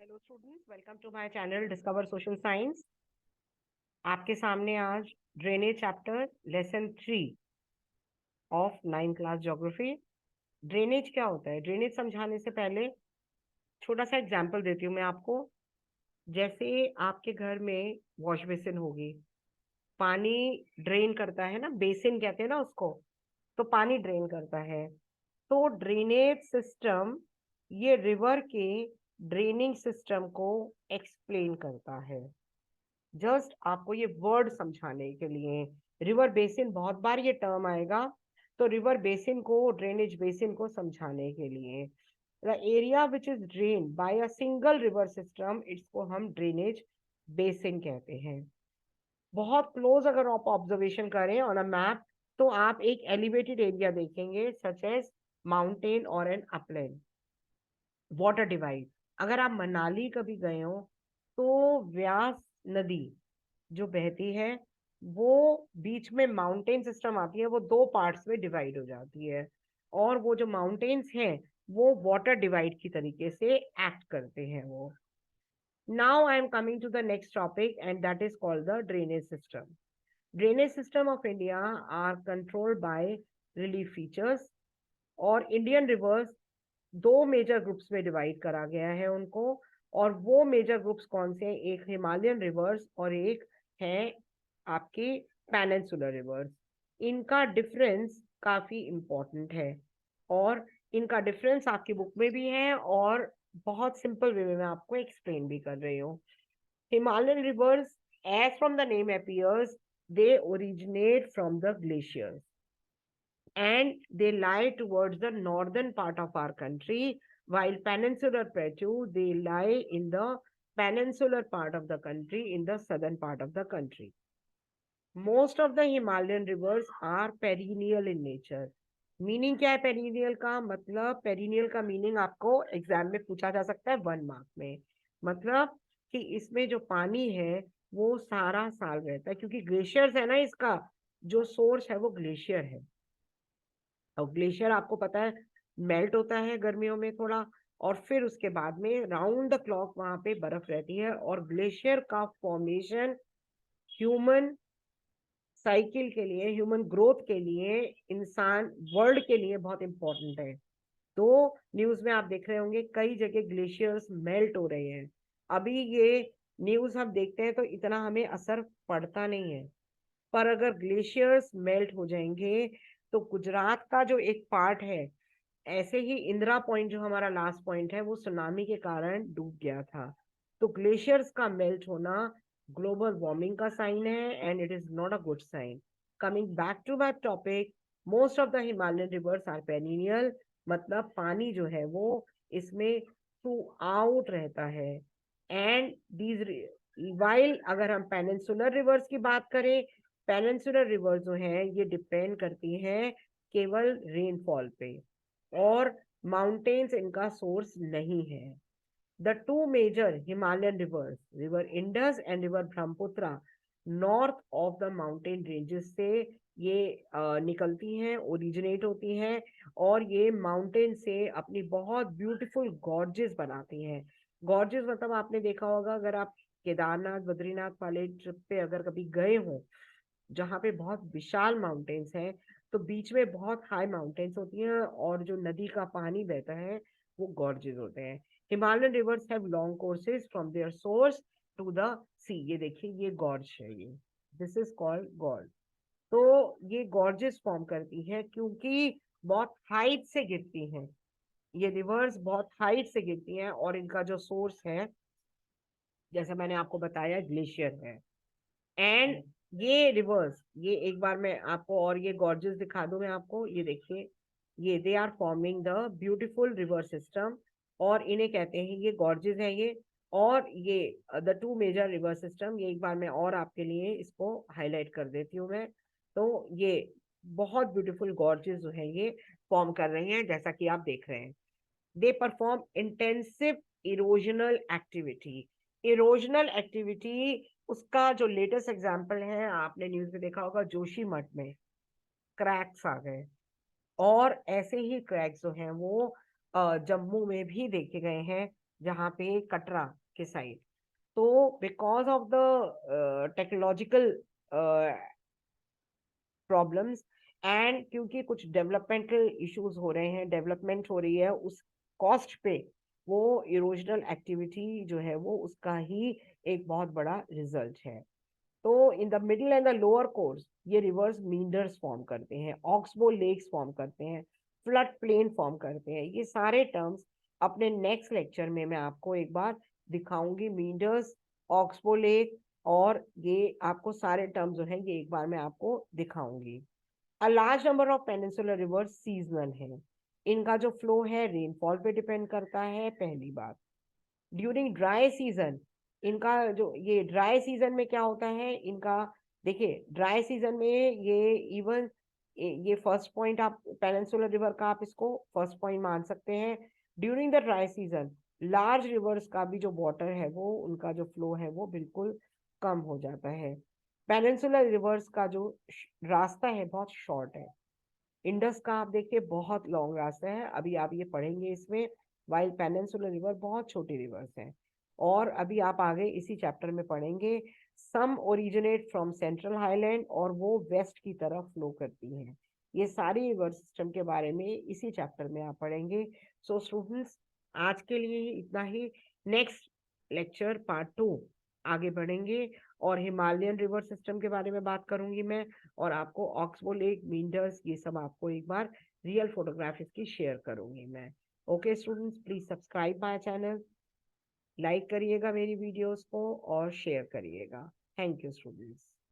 Hello students, welcome to my channel discover social science. आपके सामने आज drainage chapter lesson 3 of 9th class geography. Drainage क्या होता है? ड्रेनेज समझाने से पहले छोटा सा एग्जांपल देती हूँ मैं आपको। जैसे आपके घर में वॉश बेसिन होगी, पानी ड्रेन करता है ना, बेसिन कहते हैं ना उसको। तो पानी ड्रेन करता है, तो ड्रेनेज सिस्टम ये रिवर के ड्रेनिंग सिस्टम को एक्सप्लेन करता है। जस्ट आपको ये वर्ड समझाने के लिए, रिवर बेसिन बहुत बार ये टर्म आएगा, तो रिवर बेसिन को, ड्रेनेज बेसिन को समझाने के लिए the area which is drain by a single river system, इसको हम ड्रेनेज बेसिन कहते हैं। बहुत क्लोज अगर आप ऑब्जर्वेशन करें ऑन अ मैप, तो आप एक एलिवेटेड एरिया देखेंगे सच एज माउंटेन और एन अपलैंड। वाटर डिवाइड, अगर आप मनाली कभी गए हो तो व्यास नदी जो बहती है, वो बीच में माउंटेन सिस्टम आती है, वो दो पार्ट्स में डिवाइड हो जाती है। और वो जो माउंटेन्स हैं वो वाटर डिवाइड की तरीके से एक्ट करते हैं वो। Now I am coming to the next topic and that is called the drainage system. Drainage system of India are controlled by relief features. और इंडियन रिवर्स दो मेजर ग्रुप्स में divide करा गया है उनको। और वो मेजर ग्रुप्स कौन से हैं? एक हिमालयन रिवर्स और एक है आपकी पेनिनसुलर रिवर्स। इनका डिफरेंस काफी इंपॉर्टेंट है, और इनका डिफरेंस आपकी बुक में भी है, और बहुत सिंपल वे में मैं आपको एक्सप्लेन भी कर रही हूँ। Himalayan reverse, as from the name appears, they originate from the glaciers and they lie towards the northern part of our country, while peninsular plateau, they lie in the peninsular part of the country, in the southern part of the country. Most of the Himalayan rivers are perennial in nature. Meaning क्या है perennial का? मतलब perennial का meaning आपको exam में पूछा जा सकता है 1 मार्क में। मतलब कि इसमें जो पानी है वो सारा साल रहता है, क्योंकि ग्लेशियर्स है ना, इसका जो सोर्स है वो ग्लेशियर है। और ग्लेशियर आपको पता है मेल्ट होता है गर्मियों में थोड़ा, और फिर उसके बाद में राउंड द क्लॉक वहां पे बर्फ रहती है। और ग्लेशियर का फॉर्मेशन ह्यूमन साइकिल के लिए, ह्यूमन ग्रोथ के लिए, इंसान वर्ल्ड के लिए बहुत इंपॉर्टेंट है। तो न्यूज में आप देख रहे होंगे कई जगह ग्लेशियर्स मेल्ट हो रहे हैं। अभी ये न्यूज हम देखते हैं तो इतना हमें असर पड़ता नहीं है, पर अगर ग्लेशियर्स मेल्ट हो जाएंगे तो गुजरात का जो एक पार्ट है, ऐसे ही इंदिरा पॉइंट जो हमारा लास्ट पॉइंट है वो सुनामी के कारण डूब गया था। तो ग्लेशियर्स का मेल्ट होना ग्लोबल वार्मिंग का साइन है, and it is not a good sign. Coming back to my topic, most of the Himalayan rivers are perennial. मतलब पानी जो है वो इसमें थ्रू आउट रहता है। एंड दीज वाइल अगर हम पेनिनसुलर रिवर्स की बात करें, पेनिनसुलर रिवर्स जो है ये डिपेंड करती हैं केवल रेनफॉल पे, और माउंटेन्स इनका सोर्स नहीं है। The two major Himalayan rivers, river Indus and river Brahmaputra, north of the mountain ranges से ये निकलती हैं, ओरिजिनेट होती हैं, और ये माउंटेन से अपनी बहुत ब्यूटीफुल गॉर्जेस बनाती हैं। गॉर्जेस मतलब आपने देखा होगा, अगर आप केदारनाथ बद्रीनाथ वाले ट्रिप पे अगर कभी गए हो, जहाँ पे बहुत विशाल माउंटेन्स हैं, तो बीच में बहुत हाई माउंटेन्स होती हैं, और जो नदी का पानी बहता है वो गॉर्जेस होते हैं। Himalayan rivers have long courses from their source to the sea. ये देखिए, ये गॉर्ज है, ये दिस इज कॉल्ड गॉर्ज। तो ये गॉर्जेस फॉर्म करती है क्योंकि बहुत हाइट से गिरती हैं। ये रिवर्स बहुत हाइट से गिरती हैं, और इनका जो सोर्स है, जैसा मैंने आपको बताया, ग्लेशियर है। एंड ये रिवर्स, ये एक बार मैं आपको और ये गॉर्जेस दिखा दूं मैं आपको, ये देखिए, ये they are forming the beautiful river system, और इन्हें कहते हैं, ये गॉर्जेस है ये। और ये the two major river system, ये एक बार मैं और आपके लिए इसको हाईलाइट कर देती हूँ मैं। तो ये बहुत ब्यूटीफुल गॉर्जेस जो है ये फॉर्म कर रहे हैं, जैसा कि आप देख रहे हैं। They perform intensive erosional activity. Erosional activity, उसका जो लेटेस्ट एग्जांपल है, आपने न्यूज में देखा होगा, जोशी मठ में क्रैक्स आ गए। और ऐसे ही क्रैक्स जो हैं वो जम्मू में भी देखे गए हैं। जहाँ पे कटरा के साइड। तो because of the technological problems and क्योंकि कुछ डेवलपमेंटल इश्यूज हो रहे हैं, डेवलपमेंट हो रही है, उस कॉस्ट पे वो इरोजनल एक्टिविटी जो है वो उसका ही एक बहुत बड़ा रिजल्ट है। तो in the middle and the lower course ये रिवर्स मींडर्स फॉर्म करते हैं, ऑक्सबो लेक्स फॉर्म करते हैं, फ्लड प्लेन फॉर्म करते हैं। ये सारे टर्म्स अपने नेक्स्ट लेक्चर में मैं आपको एक बार दिखाऊंगी। मींडर्स, ऑक्सबो लेक, और ये आपको सारे टर्म्स जो है ये एक बार मैं आपको दिखाऊंगी। A large number of peninsular reverse seasonal है। इनका जो फ्लो है रेनफॉल पे डिपेंड करता है, पहली बात। ड्यूरिंग ड्राई सीजन इनका जो ये ड्राई सीजन में क्या होता है इनका, देखिए ड्राई सीजन में ये इवन ये फर्स्ट पॉइंट आप पेनिनसुलर रिवर का आप इसको फर्स्ट पॉइंट मान सकते हैं। During the dry season large reverse का भी जो वाटर है वो उनका जो फ्लो है वो बिल्कुल कम हो जाता है। पेनिनसुलर रिवर्स का जो रास्ता है बहुत शॉर्ट है। इंडस का आप देखिए बहुत लॉन्ग रास्ता है, अभी आप ये पढ़ेंगे इसमें। वाइल पेनिनसुलर रिवर बहुत छोटी रिवर्स हैं। और अभी आप आगे इसी चैप्टर में पढ़ेंगे सम ओरिजिनेट फ्रॉम सेंट्रल हाईलैंड और वो वेस्ट की तरफ फ्लो करती हैं। ये सारी रिवर सिस्टम के बारे में इसी चैप्टर में आप पढ़ेंगे। सो स्टूडेंट्स, आज के लिए इतना ही। नेक्स्ट लेक्चर पार्ट 2 आगे बढ़ेंगे और हिमालयन रिवर सिस्टम के बारे में बात करूंगी मैं, और आपको ऑक्सबो लेक, मींडर्स, ये सब आपको एक बार रियल फोटोग्राफ इसकी शेयर करूंगी मैं। Okay students, please subscribe my channel, like करिएगा मेरी वीडियोस को और शेयर करिएगा। Thank you students.